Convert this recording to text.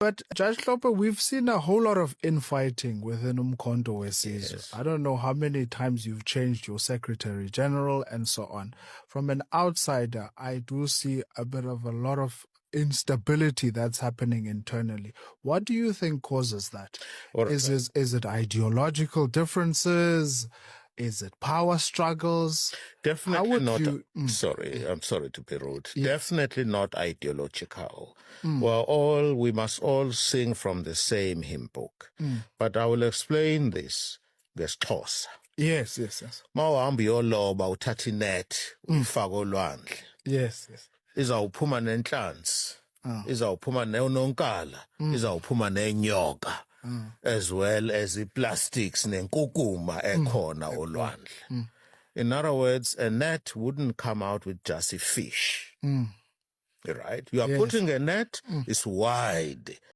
But Judge Klopper, we've seen a whole lot of infighting within Umkhonto Wesizwe. Yes. I don't know how many times you've changed your Secretary General and so on. From an outsider, I do see a bit of a lot of instability that's happening internally. What do you think causes that? Is it ideological differences? Is it power struggles? Definitely not. Sorry, I'm sorry to be rude. Yes. Definitely not ideological. We must all sing from the same hymn book. But I will explain this. NgesiXhosa. Yes. Mawuhamba uyoloba uthatha inet ufake olwandle. Yes. Izawuphuma nenhlanzi. Izawuphuma neyononkala. Izawuphuma nenyoka. As well as the plastics nenkukuma ekhona olwandle. In other words, a net wouldn't come out with just a fish. Right? You are putting a net, it's wide.